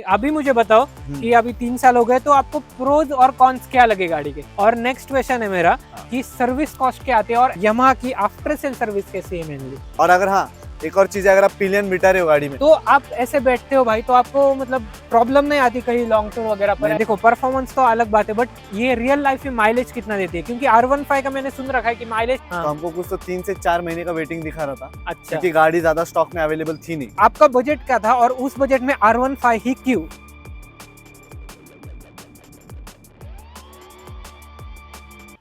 अभी मुझे बताओ कि अभी 3 साल हो गए तो आपको प्रोज और कॉन्स क्या लगे गाड़ी के। और नेक्स्ट क्वेश्चन है मेरा कि सर्विस कॉस्ट क्या आती है और यामाहा की आफ्टर सेल सर्विस कैसी है मेनली। और अगर हाँ एक और चीज है, अगर आप पिलियन बिठा रहे हो गाड़ी में तो आप ऐसे बैठते हो भाई तो आपको मतलब प्रॉब्लम नहीं आती कहीं लॉन्ग टूर वगैरह पर? देखो परफॉर्मेंस तो अलग बात है बट ये रियल लाइफ में माइलेज कितना देती है? क्योंकि R15 का मैंने सुन रखा है कि माइलेज तो हमको कुछ तो 3 से 4 महीने का वेटिंग दिखा रहा था। अच्छा, क्योंकि गाड़ी ज्यादा स्टॉक में अवेलेबल थी नहीं। आपका बजट क्या था और उस बजट में R15 ही क्यों?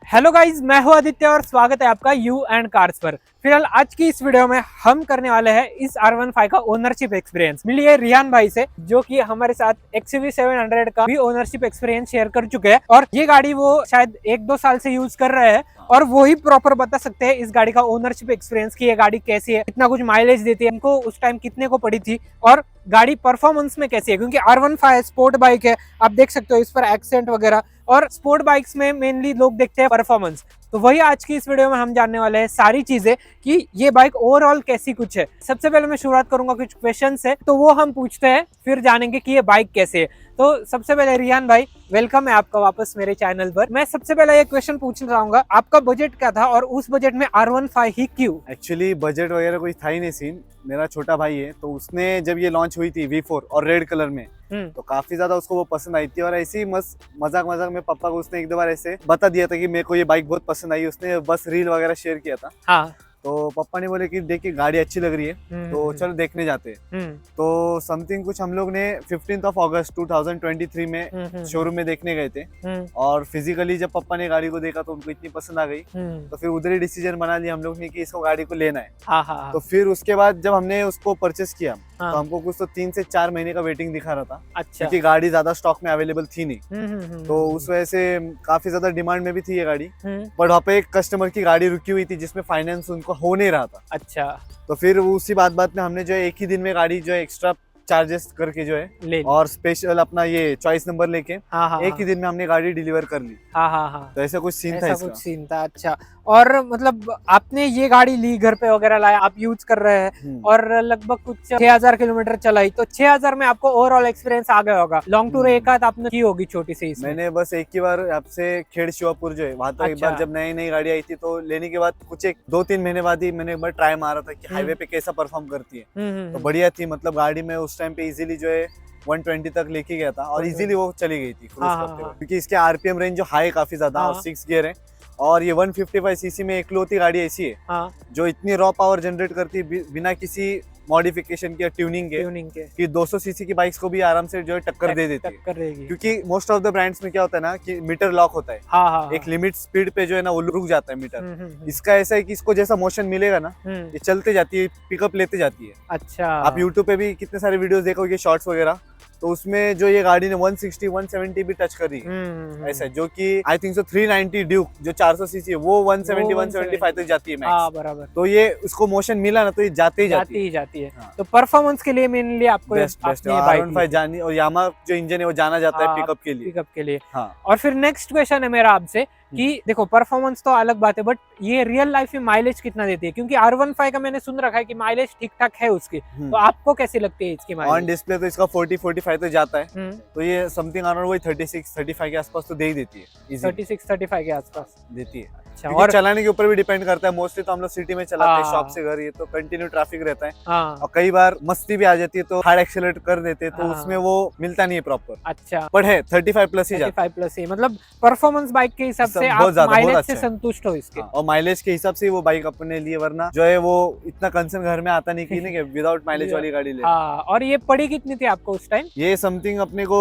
हेलो गाइज, मैं हूं आदित्य और स्वागत है आपका यू एंड कार्स पर। फिलहाल आज की इस वीडियो में हम करने वाले हैं इस R15 का ओनरशिप एक्सपीरियंस। मिलिए रियान भाई से जो कि हमारे साथ XUV 700 का भी ओनरशिप एक्सपीरियंस शेयर कर चुके हैं और ये गाड़ी वो शायद 1-2 साल से यूज कर रहे हैं और वो ही प्रॉपर बता सकते हैं इस गाड़ी का ओनरशिप एक्सपीरियंस की ये गाड़ी कैसी है, कितना कुछ माइलेज देती है, इनको उस टाइम कितने को पड़ी थी और गाड़ी परफॉर्मेंस में कैसी है। क्योंकि R15 स्पोर्ट बाइक है, आप देख सकते हो इस पर एक्सेंट वगैरह, और स्पोर्ट बाइक्स में मेनली लोग देखते हैं परफॉर्मेंस। तो वही आज की इस वीडियो में हम जानने वाले हैं सारी चीजें कि ये बाइक ओवरऑल कैसी कुछ है। सबसे पहले मैं शुरुआत करूंगा कुछ क्वेश्चन से, तो वो हम पूछते हैं, फिर जानेंगे कि ये बाइक कैसे है। तो सबसे पहले रियान भाई, वेलकम है आपका वापस मेरे चैनल पर। मैं सबसे पहले ये क्वेश्चन पूछना चाहूंगा, आपका बजट क्या था और उस बजट में R15 ही क्यों? एक्चुअली बजट वगैरह कोई था ही नहीं सीन। मेरा छोटा भाई है तो उसने जब ये लॉन्च हुई थी V4 और रेड कलर में तो काफी ज्यादा उसको वो पसंद आई थी। और ऐसे ही मजाक में पापा को उसने एक दो बार ऐसे बता दिया था कि मेरे को ये बाइक बहुत पसंद आई। उसने बस रील वगैरह शेयर किया था। हाँ। तो पापा ने बोले कि देखिए गाड़ी अच्छी लग रही है तो चलो देखने जाते हैं। तो समथिंग कुछ हम लोग ने 15 अगस्त 2023 में शोरूम में देखने गए थे। और फिजिकली जब पापा ने गाड़ी को देखा तो उनको इतनी पसंद आ गई तो फिर उधर ही डिसीजन बना लिया हम लोग ने कि इसको गाड़ी को लेना है। तो फिर उसके बाद जब हमने उसको परचेस किया तो हमको कुछ तो 3 से 4 महीने का वेटिंग दिखा रहा था। अच्छा। क्योंकि गाड़ी ज्यादा स्टॉक में अवेलेबल थी नहीं। तो उस वजह से काफी ज्यादा डिमांड में भी थी ये गाड़ी। बट वहाँ पे एक कस्टमर की गाड़ी रुकी हुई थी जिसमें फाइनेंस उनको हो नहीं रहा था। अच्छा। तो फिर उसी बात में हमने जो है एक ही दिन में गाड़ी जो है एक्स्ट्रा चार्जेस करके जो है और स्पेशल अपना ये चॉइस नंबर लेके एक ही दिन में हमने गाड़ी डिलीवर कर ली। तो ऐसा कुछ सीन था इसका। कुछ सीन था। अच्छा। और मतलब आपने ये गाड़ी ली, घर पे वगैरह लाया, आप यूज कर रहे हैं और लगभग कुछ 6000 किलोमीटर चलाई, तो 6000 में आपको ओवरऑल एक्सपीरियंस आ गया होगा। लॉन्ग टूर एक आध आपने की होगी छोटी सी इसमें? मैंने बस एक ही बार आपसे खेड़ शिवापुर जो है वहाँ तो एक बार जब नई गाड़ी आई थी तो लेने के बाद कुछ 2-3 महीने बाद ही मैंने एक बार ट्राई मारा था कि हाईवे पे कैसा परफॉर्म करती है। तो बढ़िया थी, मतलब गाड़ी में उस टाइम पे इजीली जो है 120 तक लेके गया था और इजीली वो चली गई थी क्रूज करते हुए। क्योंकि इसके आरपीएम रेंज जो हाई काफी ज्यादा और 6 गियर है। और ये 155 सीसी में इकलौती गाड़ी ऐसी है जो इतनी रॉ पावर जनरेट करती है बिना किसी मॉडिफिकेशन के, ट्यूनिंग के कि 200 सीसी की बाइक्स को भी आराम से जो है टक्कर दे देती है। क्योंकि मोस्ट ऑफ द ब्रांड्स में क्या होता है ना कि मीटर लॉक होता है। एक लिमिट स्पीड पे जो है ना वो रुक जाता है मीटर। इसका ऐसा है कि इसको जैसा मोशन मिलेगा ना ये चलते जाती है, पिकअप लेते जाती है। अच्छा। आप यूट्यूब पे भी कितने सारे वीडियोस देखोगे, शॉर्ट्स वगैरह, तो उसमें जो ये गाड़ी ने 160 170 भी टच करी है ऐसा, जो कि आई थिंक सो 390 ड्यूक जो 400 सीसी है वो 170 175 तक जाती है मैक्स। बराबर। तो ये उसको मोशन मिला ना तो ये जाती ही जाती है। तो परफॉर्मेंस के लिए मेनली आपको बेस्ट R15 जानी, और यामाहा जो इंजन है वो जाना जाता है पिकअप के लिए। और फिर नेक्स्ट क्वेश्चन है मेरा आपसे कि देखो परफॉर्मेंस तो अलग बात है बट ये रियल लाइफ में माइलेज कितना देती है? क्योंकि R15 का मैंने सुन रखा है कि माइलेज ठीक ठाक है उसकी, तो आपको कैसी लगती है इसकी माइलेज? ऑन डिस्प्ले तो इसका 40-45 तो जाता है। तो ये समथिंग अराउंड वही 36-35 के आसपास तो दे ही देती है। 36-35 के आसपास देती है। अच्छा। और चलाने के ऊपर भी डिपेंड करता है। मोस्टली तो हम लोग सिटी में चलाते हैं, शॉप से घर, ये तो कंटिन्यू ट्रैफिक रहता है। और कई बार मस्ती भी आ जाती है तो हार्ड एक्सेलरेट कर देते हैं तो उसमें वो मिलता नहीं है प्रॉपर। अच्छा। बट है 35 प्लस ही जाता है। 35 प्लस ही, मतलब परफॉर्मेंस बाइक के हिसाब से आप माइलेज से संतुष्ट हो इसके? और माइलेज के हिसाब से वो बाइक अपने लिए, वरना जो है वो इतना कंसर्न घर में आता नहीं कि विदाउट माइलेज वाली गाड़ी ले। और ये पड़ी कितनी थी आपको उस टाइम? ये समथिंग अपने को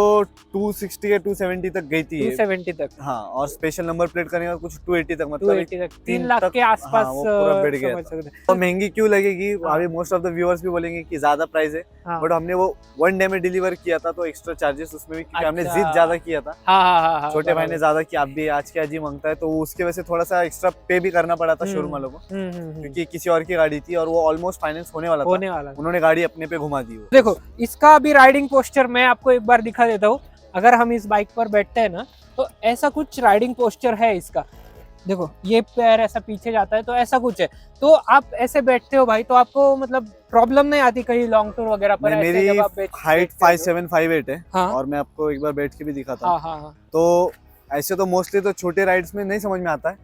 260 या 270 तक गई थी। 270 तक। हाँ, और स्पेशल नंबर प्लेट करने का कुछ 280 तक, मतलब 3 लाख के आसपास। वो पूरा बढ़ गया था। तो महंगी क्यों लगेगी? अभी मोस्ट ऑफ द व्यूअर्स भी बोलेंगे कि ज्यादा प्राइस है, बट हमने वो 1 डे में डिलीवर किया था तो एक्स्ट्रा चार्जेस उसमें भी, क्योंकि हमने जिद ज्यादा किया था। छोटे भाई ने ज्यादा किया, आप भी आज के आज ही मांगता है, तो उसकी वजह से थोड़ा सा एक्स्ट्रा पे भी करना पड़ा था शोरूम वालों को। क्योंकि किसी और की गाड़ी थी और वो ऑलमोस्ट फाइनेंस होने वाला था। उन्होंने गाड़ी अपने पे घुमा दी। देखो इसका अभी राइडिंग पोस्चर मैं आपको एक बार दिखा देता हूँ। अगर हम इस बाइक पर बैठते हैं ना तो ऐसा कुछ राइडिंग पोस्चर है इसका। देखो ये पैर ऐसा पीछे जाता है तो ऐसा कुछ है। तो आप ऐसे बैठते हो भाई तो आपको मतलब प्रॉब्लम नहीं आती कहीं लॉन्ग टूर वगैरह पर? ऐसे मेरी जब आप हाइट बैठते हो? 5'7", 5'8" है। हाँ। और मैं आपको एक बार बैठ के भी दिखाता हाँ हूँ। हाँ हाँ। तो ऐसे तो मोस्टली तो छोटे राइड्स में नहीं समझ में आता है,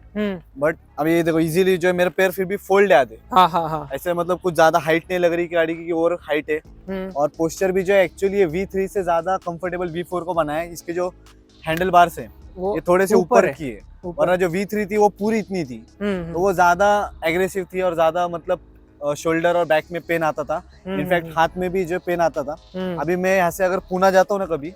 बट अब ये देखो इजीली जो है मेरे पैर फिर भी फोल्ड है आधे। हाँ हाँ हाँ। ऐसे मतलब कुछ ज्यादा हाइट नहीं लग रही कि गाड़ी की और हाइट है। और पोस्चर भी जो है एक्चुअली ये V3 से ज्यादा कंफर्टेबल V4 को बनाया है। इसके जो हैंडल बार्स है ये थोड़े से ऊपर की है, वरना जो V3 थी वो पूरी इतनी थी, तो वो ज्यादा एग्रेसिव थी और ज्यादा मतलब शोल्डर और बैक में पेन आता था। इनफैक्ट हाथ में भी जो पेन आता था। अभी मैं यहाँ से अगर पूना जाता हूँ ना कभी,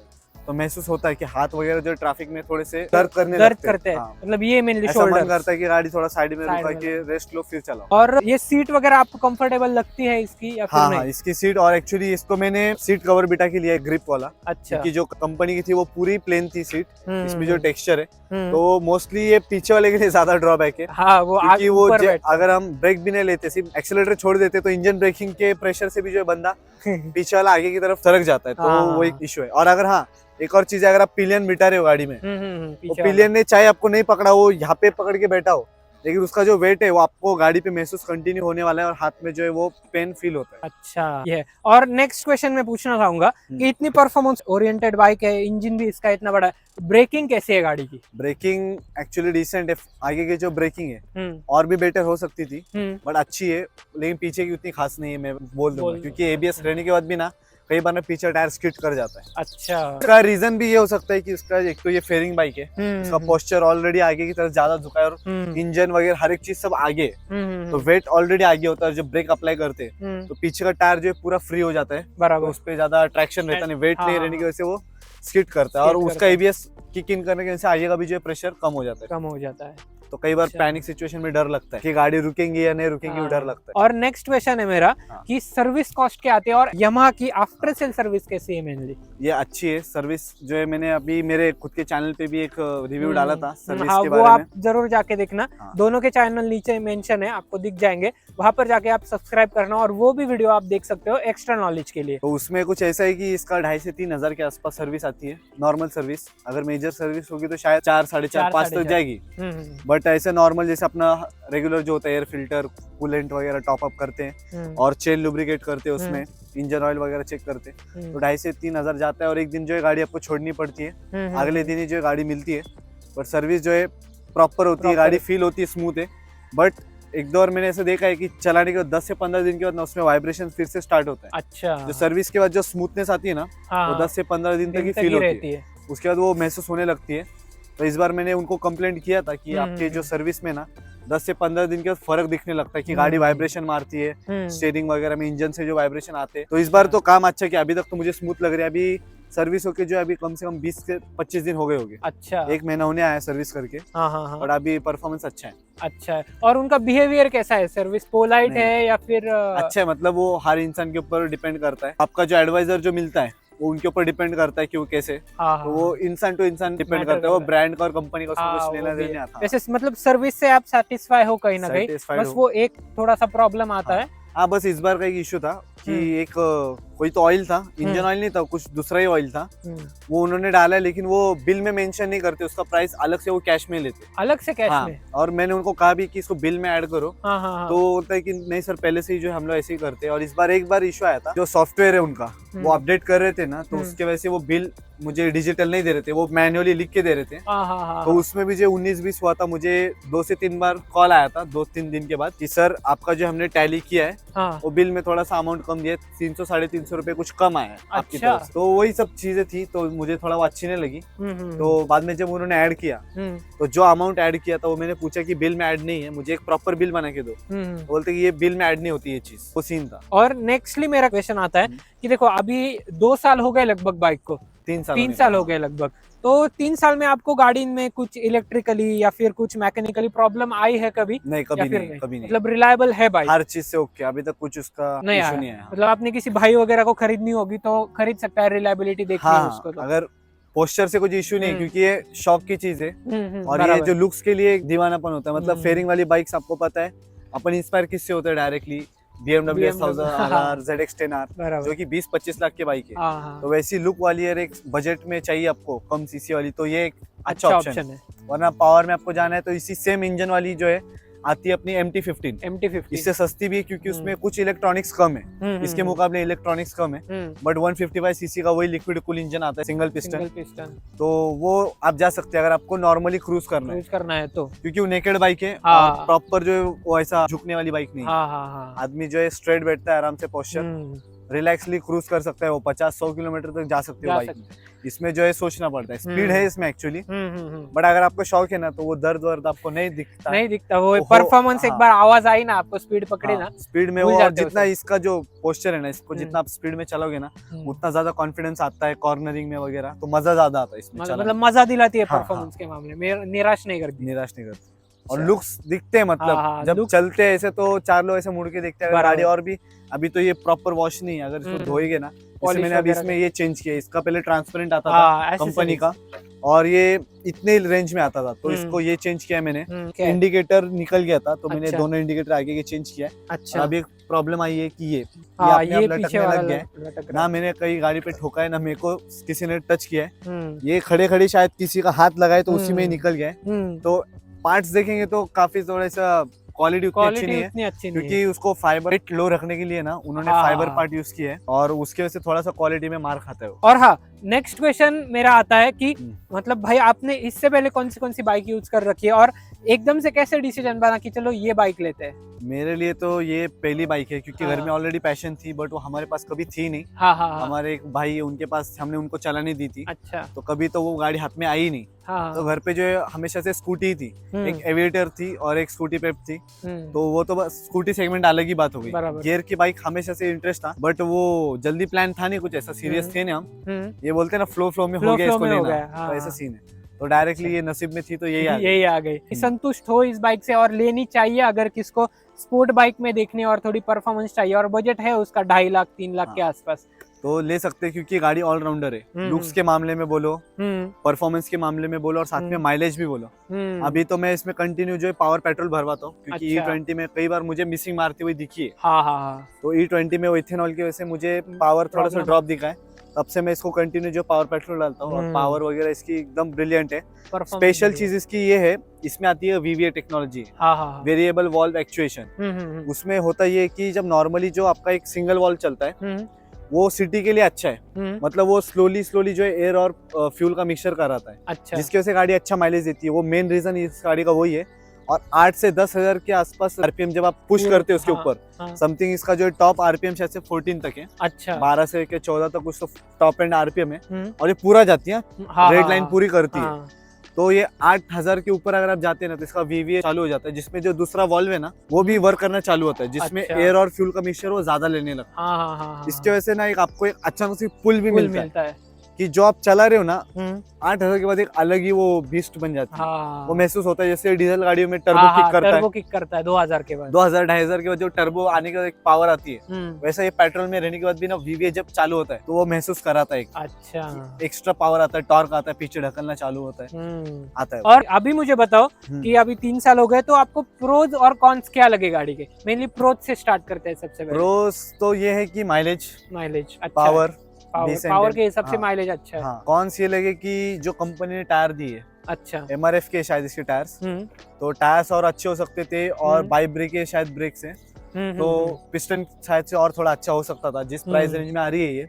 तो महसूस होता है कि हाथ वगैरह जो ट्रैफिक में थोड़े से दर्द करते हैं। हाँ। मतलब ये मेनली ऐसा मन शोल्डर करता है कि गाड़ी थोड़ा साइड में साइड रुका में के रेस्ट लो फिर चलाओ। और ये सीट वगैरह आपको कंफर्टेबल लगती है इसकी या फिर हाँ नहीं? हाँ, इसकी सीट और एक्चुअली इसको मैंने सीट कवर बिठा के लिया है ग्रिप वाला, अच्छा। क्योंकि जो कंपनी की थी वो पूरी प्लेन थी सीट। इसमें जो टेक्सचर है तो तो मोस्टली ये पीछे वाले के लिए ज्यादा ड्रॉबैक है। हाँ वो क्योंकि वो ऊपर बैठता है। अगर हम ब्रेक भी नहीं लेते, सिर्फ एक्सीलरेटर छोड़ देते तो इंजन ब्रेकिंग के प्रेशर से भी जो है बंदा पीछे वाला आगे की तरफ सरक जाता है, तो हाँ, वो एक इशू है। और अगर हाँ एक और चीज है, अगर आप पिलियन बिठा रहे हो गाड़ी में, तो पीछे पिलियन ने चाहे आपको नहीं पकड़ा, वो यहाँ पे पकड़ के बैठा हो, लेकिन उसका जो वेट है वो आपको गाड़ी पे महसूस कंटिन्यू होने वाला है और हाथ में जो है वो पेन फील होता है। अच्छा ये है। और नेक्स्ट क्वेश्चन मैं पूछना चाहूंगा कि इतनी परफॉर्मेंस ओरिएंटेड बाइक है, इंजन भी इसका इतना बड़ा है, ब्रेकिंग कैसी है गाड़ी की? ब्रेकिंग एक्चुअली डिसेंट है। आगे की जो ब्रेकिंग है और भी बेटर हो सकती थी, बट अच्छी है, लेकिन पीछे की उतनी खास नहीं है मैं बोल दूंगा, क्योंकि ABS रहने के बाद भी ना कई बार ना पीछे टायर स्किड कर जाता है। अच्छा। इसका रीजन भी ये हो सकता है कि इसका एक तो ये फेयरिंग बाइक है, इसका पोस्चर ऑलरेडी आगे की तरफ ज्यादा झुका है और इंजन वगैरह हर एक चीज सब आगे है, तो वेट ऑलरेडी आगे होता है। जब ब्रेक अप्लाई करते हैं तो पीछे का टायर जो है पूरा फ्री हो जाता है, बराबर। तो उस पर ज्यादा ट्रैक्शन रहता नहीं, वेट नहीं रहने की वजह से वो स्किड करता है और उसका ABS किक इन करने की वजह से आगे का भी जो है प्रेशर कम हो जाता है। तो कई बार पैनिक सिचुएशन में डर लगता है कि गाड़ी रुकेंगी या नहीं रुकेंगी, वो डर लगता है। और नेक्स्ट क्वेश्चन है मेरा कि सर्विस कॉस्ट क्या आती है और यामाहा की आफ्टर सेल सर्विस कैसी है? मेनली ये अच्छी है सर्विस जो है। मैंने अभी मेरे खुद के चैनल पे भी एक रिव्यू डाला था सर्विस के वो बारे आप में, जरूर जाके देखना। दोनों के चैनल नीचे मेंशन है, आपको दिख जाएंगे, वहां पर जाके आप सब्सक्राइब करना और वो भी वीडियो आप देख सकते हो एक्स्ट्रा नॉलेज के लिए। तो उसमें कुछ ऐसा है कि इसका 2,500 से 3,000 के आसपास सर्विस आती है, नॉर्मल सर्विस। अगर मेजर सर्विस होगी तो शायद 4, 4.5, 5 तक जाएगी, बट ऐसे नॉर्मल जैसे अपना रेगुलर जो होता है एयर फिल्टर, कूलेंट वगैरह टॉप अप करते हैं और चेन लुब्रिकेट करते हैं, उसमें इंजन ऑयल वगैरह चेक करते हैं, तो 2,500 से 3,000 जाता है। और एक दिन जो है गाड़ी आपको छोड़नी पड़ती है, अगले दिन ही जो है गाड़ी मिलती है, पर सर्विस जो है प्रॉपर होती है, गाड़ी फील होती है, स्मूथ है। बट एक दो बार मैंने ऐसा देखा है कि चलाने के बाद 10 से 15 दिन के बाद ना उसमें वाइब्रेशन फिर से स्टार्ट होता है। अच्छा। जो सर्विस के बाद जो स्मूथनेस आती है ना, वो 10 से 15 दिन तक ही फील होती है, उसके बाद वो महसूस होने लगती है। तो इस बार मैंने उनको कंप्लेंट किया था कि आपके जो सर्विस में ना 10 से 15 दिन के बाद फर्क दिखने लगता है कि गाड़ी वाइब्रेशन मारती है, स्टीयरिंग वगैरह में इंजन से जो वाइब्रेशन आते हैं। तो इस बार तो काम अच्छा किया, अभी तक तो मुझे स्मूथ लग रहा है। अभी सर्विस होके जो अभी कम से कम 20 से 25 दिन हो गए होंगे। अच्छा। 1 महीना होने आया सर्विस करके। और अभी परफॉर्मेंस अच्छा है। अच्छा है। और उनका बिहेवियर कैसा है? सर्विस पोलाइट है या फिर अच्छा है? मतलब वो हर इंसान के ऊपर डिपेंड करता है। आपका जो एडवाइजर जो मिलता है वो उनके ऊपर डिपेंड करता है कि वो कैसे, तो वो इंसान टू इंसान डिपेंड करता है, वो ब्रांड का और कंपनी का उसमें कुछ लेना देना आता है। वैसे मतलब सर्विस से आप सेटिस्फाई हो कहीं ना कहीं, बस वो एक थोड़ा सा प्रॉब्लम आता है। हाँ, बस इस बार का एक इशू था कि एक कोई तो ऑयल था, इंजन ऑयल नहीं था, कुछ दूसरा ही ऑयल था, वो उन्होंने डाला है, लेकिन वो बिल में मेंशन नहीं करते, उसका प्राइस अलग से वो कैश में लेते, अलग से कैश में। और मैंने उनको कहा भी कि इसको बिल में ऐड करो, तो बोलता है कि नहीं सर पहले से ही जो हम लोग ऐसे ही करते हैं। और इस बार एक बार इशू आया था, जो सॉफ्टवेयर है उनका वो अपडेट कर रहे थे ना, तो उसके वजह से वो बिल मुझे डिजिटल नहीं दे रहे थे, वो मैन्युअली लिख के दे रहे थे। तो उसमें भी जो 19-20 हुआ था, मुझे 2 से 3 बार कॉल आया था 2-3 दिन के बाद कि सर आपका जो हमने टैली किया है वो बिल में थोड़ा सा अमाउंट कम दिया, 300-350 रुपए कुछ कम आया है आपकी तरफ से। तो वही सब चीजें थी, तो मुझे थोड़ा वो अच्छी नहीं लगी। तो बाद में जब उन्होंने ऐड किया, तो जो अमाउंट ऐड किया था वो मैंने पूछा कि बिल में ऐड नहीं है, मुझे एक प्रॉपर बिल बना के दो। बोलते कि ये बिल में ऐड नहीं होती ये चीज, वो सीन था। और नेक्स्टली मेरा क्वेश्चन आता है कि देखो अभी 2 साल हो गए लगभग बाइक को, 3 साल हो गए लगभग, तो 3 साल में आपको गाड़ी में कुछ इलेक्ट्रिकली या फिर कुछ मैकेनिकली प्रॉब्लम आई है कभी? नहीं, कभी नहीं। मतलब रिलायबल है बाइक, हर चीज से ओके, अभी तक कुछ उसका इशू नहीं आया। मतलब आपने किसी भाई वगैरह को खरीदनी होगी तो खरीद सकता है, रिलायबिलिटी देखनी है उसको तो। अगर पोस्चर से कुछ इशू नहीं, क्योंकि ये शौक की चीज है और ये जो लुक्स के लिए दीवानापन होता है। मतलब फेयरिंग वाली बाइक्स आपको पता है अपन इंस्पायर किससे होते हैं डायरेक्टली, BMW S1000, ZX10R, जो कि 20-25 लाख की बाइक है। तो वैसी लुक वाली है, एक बजट में चाहिए आपको कम सीसी वाली, तो ये एक अच्छा ऑप्शन है। वरना पावर में आपको जाना है तो इसी सेम इंजन वाली जो है आती है अपनी MT-15। इससे सस्ती भी है क्योंकि उसमें कुछ इलेक्ट्रॉनिक्स कम है, इसके मुकाबले इलेक्ट्रॉनिक्स कम है। बट 155 सीसी का वही लिक्विड कूल इंजन आता है, सिंगल पिस्टन। तो वो आप जा सकते हैं अगर आपको नॉर्मली क्रूज करना है तो, क्योंकि वो नेकेड बाइक है और प्रॉपर जो है वो ऐसा झुकने वाली बाइक नहीं है। आदमी जो है स्ट्रेट बैठता है आराम से, पोस्चर रिलैक्सली क्रूज कर सकता है, वो 50-100 किलोमीटर तक जा सकते हो बाइक में। इसमें जो है सोचना पड़ता है, स्पीड है इसमें एक्चुअली, बट अगर आपको शौक है ना तो वो दर्द आपको नहीं दिखता वो परफॉर्मेंस। एक बार आवाज आई ना आपको, स्पीड पकड़े ना, स्पीड में वो जितना इसका जो पोस्चर है ना, इसको जितना आप स्पीड में चलोगे ना उतना ज्यादा कॉन्फिडेंस आता है कॉर्नरिंग में वगैरह, तो मजा ज्यादा आता है इसमें। मतलब मजा दिलाती है परफॉर्मेंस के मामले में, निराश नहीं करती। और लुक्स दिखते हैं, मतलब जब चलते हैं ऐसे तो 4 लोग ऐसे मुड़ के देखते हैं गाड़ी। और भी अभी तो ये प्रॉपर वॉश नहीं है, अगर इसको धोएंगे ना, जैसे मैंने अभी इसमें ये चेंज किया, इसका पहले ट्रांसपेरेंट आता था कंपनी का और ये इतने रेंज में आता था, तो इसको ये चेंज किया मैंने। इंडिकेटर निकल गया था तो मैंने दोनों इंडिकेटर आगे के चेंज किया। अच्छा। अभी एक प्रॉब्लम आई है कि ये अपने आप लटकने लग गया है ना, मैंने कहीं गाड़ी पे ठोका है ना मेरे को किसी ने टच किया है, ये खड़े शायद किसी का हाथ लगाए तो उसी में निकल गया है। तो पार्ट्स देखेंगे तो काफी थोड़ा सा क्वालिटी उतनी अच्छी नहीं है, क्योंकि उसको फाइबर वेट लो रखने के लिए ना उन्होंने फाइबर पार्ट यूज किया है और उसके वजह से थोड़ा सा क्वालिटी में मार खाता है। और हाँ, नेक्स्ट क्वेश्चन मेरा आता है कि मतलब भाई आपने इससे पहले कौन सी बाइक यूज कर रखी है और एकदम से कैसे डिसीजन बना कि चलो ये बाइक लेते हैं? मेरे लिए तो ये पहली बाइक है, क्योंकि घर में ऑलरेडी पैशन थी बट वो हमारे पास कभी थी नहीं। हमारे एक भाई है उनके पास, हमने उनको चलाने दी थी। अच्छा। तो कभी तो वो गाड़ी हाथ में आई नहीं। तो घर पे जो है हमेशा से स्कूटी थी, एक एविएटर थी और एक स्कूटी पेप थी। तो वो तो बस स्कूटी सेगमेंट अलग ही बात हो गई। गियर की बाइक हमेशा से इंटरेस्ट था, बट वो जल्दी प्लान था नहीं, कुछ ऐसा सीरियस थे नहीं हम। ये बोलते हैं ना फ्लो में हो गया इसको लेना, तो ऐसा सीन है। तो डायरेक्टली ये नसीब में थी तो यही आ गई। संतुष्ट हो इस बाइक से और लेनी चाहिए अगर किसको स्पोर्ट बाइक में देखने और थोड़ी परफॉर्मेंस चाहिए और बजट है उसका 2.5 लाख 3 लाख के आसपास, तो ले सकते हैं, क्योंकि गाड़ी ऑलराउंडर है। लुक्स के मामले में बोलो, परफॉर्मेंस के मामले में बोलो और साथ में माइलेज भी बोलो। अभी तो मैं इसमें कंटिन्यू जो है पावर पेट्रोल भरवाता हूँ, क्योंकि E20 में कई बार मुझे मिसिंग मारती हुई दिखी है। तो E20 में इथेनॉल की वजह से मुझे पावर थोड़ा सा ड्रॉप दिखा है, तब से मैं इसको कंटिन्यू जो पावर पेट्रोल डालता हूँ और पावर वगैरह इसकी एकदम ब्रिलियंट है। स्पेशल चीज इसकी ये है, इसमें आती है VVA technology, variable valve actuation. उसमें होता ये कि जब नॉर्मली जो आपका एक सिंगल वॉल्व चलता है वो सिटी के लिए अच्छा है, मतलब वो स्लोली जो है एयर और फ्यूल का मिक्सचर कराता है। अच्छा। जिसकी वजह से गाड़ी अच्छा माइलेज देती है। वो मेन रीजन इस गाड़ी का वही है। और 8 से 10 हजार के आसपास RPM जब आप पुश करते हो उसके ऊपर, समथिंग इसका जो टॉप RPM शायद से 14 तक है। अच्छा। 12 से 14 तक कुछ तो टॉप एंड RPM है और ये पूरा जाती है, रेड लाइन पूरी करती है। तो ये 8000 के ऊपर अगर आप जाते हैं ना तो इसका VVA चालू हो जाता है, जिसमें जो दूसरा वॉल्व है ना वो भी वर्क करना चालू होता है, जिसमें एयर और फ्यूल का मिक्सचर वो ज्यादा लेने लगता है। इसकी वजह से ना एक आपको एक अच्छा पुल भी मिलता है कि जो आप चला रहे हो ना 8000 के बाद एक अलग ही वो बीस्ट बन जाती है। वो महसूस होता है जैसे डीजल गाड़ियों में टर्बो किक करता है 2000 के बाद, 2000-2500 के बाद जो टर्बो आने के बाद एक पावर आती है, वैसा ये पेट्रोल में रहने के बाद भी ना VVA जब चालू होता है तो वो महसूस कराता है। अच्छा। एक्स्ट्रा पावर आता है, टॉर्क आता है, पीछे ढकलना चालू होता है। और अभी मुझे बताओ कि अभी 3 साल हो गए, तो आपको प्रोज और कॉन्स क्या लगे गाड़ी के? मेनली प्रोज से स्टार्ट करते हैं सबसे पहले। प्रोज तो ये है कि माइलेज पावर के हिसाब से माइलेज अच्छा है। हाँ। कौन सी लगे कि जो कंपनी ने टायर दी है, अच्छा MRF के शायद इसके टायर्स, तो टायर्स और अच्छे हो सकते थे और बाई ब्रेक के शायद ब्रेक से, तो पिस्टन शायद से और थोड़ा अच्छा हो सकता था जिस प्राइस रेंज में आ रही है ये,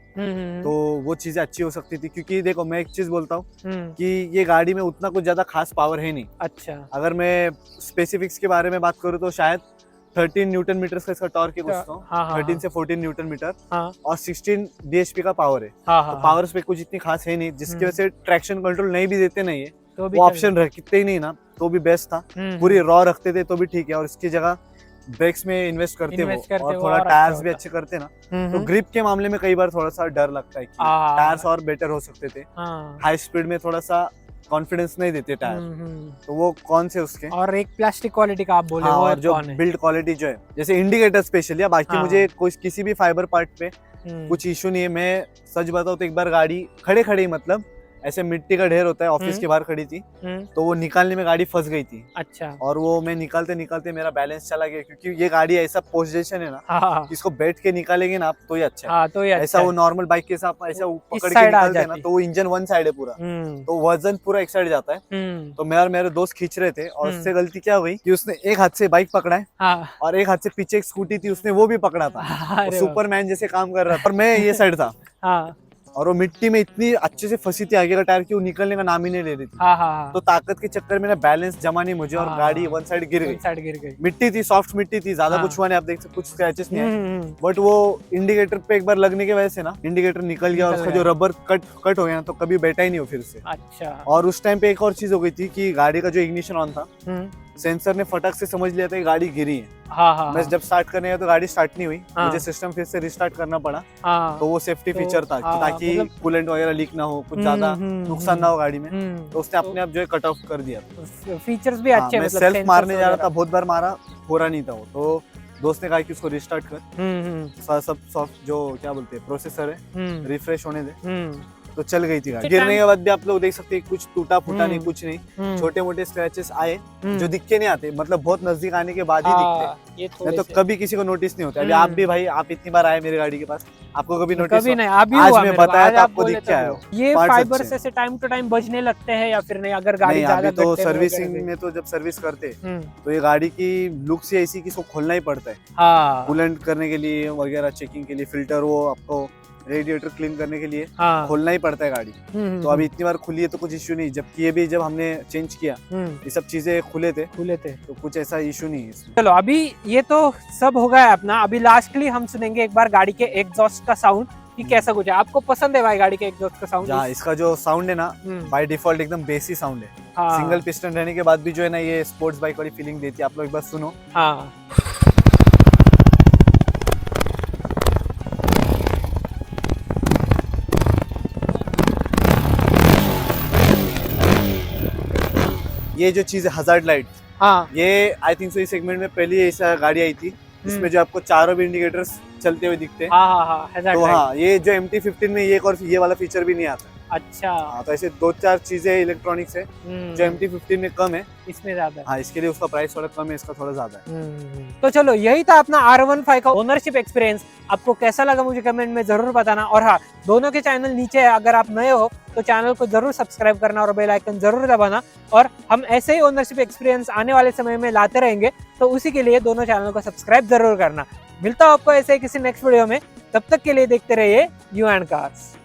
तो वो चीजें अच्छी हो सकती थी। क्योंकि देखो मैं एक चीज बोलता हूँ कि ये गाड़ी में उतना कुछ ज्यादा खास पावर है नहीं। अच्छा। अगर मैं स्पेसिफिक्स के बारे में बात करूँ तो शायद 13 न्यूटन मीटर का इसका टॉर्क है, कुछ तो 13 से 14 न्यूटन मीटर और 16 bhp का पावर है। तो पावर पे कुछ इतनी खास है नहीं, जिसकी वजह से ट्रैक्शन कंट्रोल नहीं भी देते नहीं है, तो वो ऑप्शन रखते ही नहीं ना तो भी बेस्ट था। पूरी रॉ रखते थे तो भी ठीक है, और इसकी जगह ब्रेक्स में इन्वेस्ट करते हो और थोड़ा टायर्स भी अच्छे करते ना, तो ग्रिप के मामले में कई बार थोड़ा सा डर लगता है कि टायर्स और बेटर हो सकते थे। हाई स्पीड में थोड़ा सा कॉन्फिडेंस नहीं देते टायर, तो वो कौन से उसके। और एक प्लास्टिक क्वालिटी का आप बोले, हाँ, और जो बिल्ड क्वालिटी जो है जैसे इंडिकेटर स्पेशल, या बाकी मुझे कोई किसी भी फाइबर पार्ट पे कुछ इशू नहीं है। मैं सच बताऊं तो एक बार गाड़ी खड़े मतलब ऐसे मिट्टी का ढेर होता है, ऑफिस के बाहर खड़ी थी, तो वो निकालने में गाड़ी फंस गई थी। अच्छा। और वो मैं निकालते निकालते मेरा बैलेंस चला गया, क्योंकि ये गाड़ी ऐसा पोजीशन है ना, हाँ, इसको बैठ के निकालेंगे ना आप तो ही अच्छा है। हाँ, तो ये अच्छा ऐसा वो है। नॉर्मल बाइक के साथ ऐसा पकड़ के side आ निकालते हैं ना, जाती। तो वो इंजन वन साइड है पूरा, तो वजन पूरा एक साइड जाता है। तो मैं और मेरे दोस्त खींच रहे थे, और उससे गलती क्या हुई कि उसने एक हाथ से बाइक पकड़ा है, हाँ, और एक हाथ से पीछे एक स्कूटी थी, उसने वो भी पकड़ा था। अरे सुपरमैन जैसे काम कर रहा था, और मैं ये साइड था, हाँ, और वो मिट्टी में इतनी अच्छे से फंसी थी आगे का टायर कि वो निकलने का नाम ही नहीं ले रही थी। हाँ, हाँ, तो ताकत के चक्कर में ना बैलेंस जमा नहीं मुझे, और हाँ, गाड़ी वन साइड गिर गई। साइड गिर गई। मिट्टी थी, सॉफ्ट मिट्टी थी, ज्यादा हाँ। कुछ हुआ नहीं, आप देख सकते कुछ स्क्रैचेस नहीं आए, बट वो इंडिकेटर पे एक बार लगने की वजह से ना इंडिकेटर निकल गया, और निकल उसका गया। जो रबर कट हो गया, तो कभी बैठा ही नहीं हो फिर से। अच्छा। और उस टाइम पे एक और चीज हो गई थी कि गाड़ी का जो इग्निशन ऑन था, सेंसर ने फटक से समझ लिया था कि गाड़ी गिरी है। हाँ, हाँ, मैं जब स्टार्ट करने गया तो गाड़ी स्टार्ट नहीं हुई, हाँ। मुझे सिस्टम फिर से रिस्टार्ट करना पड़ा। हाँ, तो वो सेफ्टी तो, फीचर था हाँ, ताकि मतलब- कूलेंट वगैरह लीक ना हो, कुछ ज्यादा नुकसान ना हो गाड़ी में, तो उसने अपने आप जो है कट ऑफ कर दिया। फीचर्स भी हाँ, अच्छे मैं मतलब सेल्फ sensors मारने जा रहा वगैरह। था, बहुत बार मारा, हो रहा नहीं था वो, तो दोस्त ने कहा कि उसको रिस्टार्ट कर, सब सॉफ्ट जो क्या बोलते हैं प्रोसेसर है रिफ्रेश होने दे, तो चल गई थी गाड़ी। गिरने के बाद भी आप लोग देख सकते हैं कुछ टूटा फूटा नहीं, कुछ नहीं, छोटे मोटे स्क्रैचेस आए जो दिख के नहीं आते, मतलब बहुत नजदीक आने के बाद ही दिखते, ये नहीं तो थोड़े कभी किसी को नोटिस नहीं होता। अभी आप भी भाई, आप इतनी बार आए मेरी गाड़ी के पास, आपको कभी नोटिस कभी नहीं, अभी आज हुआ मैं मेरे को, बताया आज तो आप आपको बोले दिख के आया हो। ये Parts फाइबर अच्छे से टाइम टू टाइम बजने लगते हैं या फिर नहीं? अगर गाड़ी नहीं, ज्यादा अभी तो गड्ढे में सर्विसिंग वगैरह में तो जब सर्विस करते गई। तो ये गाड़ी की लुक्स ही ऐसी कि इसको खोलना ही पड़ता है, हाँ, कूलेंट करने के लिए वगैरह, चेकिंग के लिए, फिल्टर, वो आपको रेडिएटर क्लीन करने के लिए हाँ, खोलना ही पड़ता है गाड़ी। तो अभी इतनी बार खुली है तो कुछ इश्यू नहीं, जबकि ये भी जब हमने चेंज किया ये सब चीजें खुले थे, तो कुछ ऐसा इश्यू नहीं है इसमें। चलो अभी ये तो सब हो गया है अपना। अभी लास्टली हम सुनेंगे एक बार गाड़ी के एग्जॉस्ट का साउंड कि कैसा कुछ है। आपको पसंद है भाई गाड़ी के एग्जॉस्ट का साउंड? हाँ, इसका जो साउंड है ना बाय डिफॉल्ट एकदम बेसी साउंड है। हाँ, सिंगल पिस्टन रहने के बाद भी जो है ना ये स्पोर्ट्स बाइक वाली फीलिंग देती है। आप लोग एक बार सुनो। हाँ, ये जो चीज है हजार्ड लाइट, हाँ, ये आई थिंक सो इस सेगमेंट में पहली ऐसा गाड़ी आई थी जिसमें जो आपको चारों भी इंडिकेटर्स चलते हुए दिखते हैं। हाँ, हाँ, hazard तो light। हाँ, ये जो MT-15 में ये एक और ये वाला फीचर भी नहीं आता। अच्छा। हाँ, तो ऐसे दो चार चीजें इलेक्ट्रॉनिक्स है जो MT-15 में कम है, इसमें ज्यादा है। हाँ, इसके लिए उसका प्राइस थोड़ा कम है, इसका थोड़ा ज्यादा है। तो चलो यही था अपना R15 का ओनरशिप एक्सपीरियंस। आपको कैसा लगा मुझे कमेंट में जरूर बताना। और हाँ, दोनों के चैनल नीचे है, अगर आप नए हो तो चैनल को जरूर सब्सक्राइब करना और बेल आइकन जरूर दबाना। और हम ऐसे ही ओनरशिप एक्सपीरियंस आने वाले समय में लाते रहेंगे, तो उसी के लिए दोनों चैनल को सब्सक्राइब जरूर करना। मिलता हूं आपको ऐसे किसी नेक्स्ट वीडियो में, तब तक के लिए देखते रहिए यू एंड कार्स।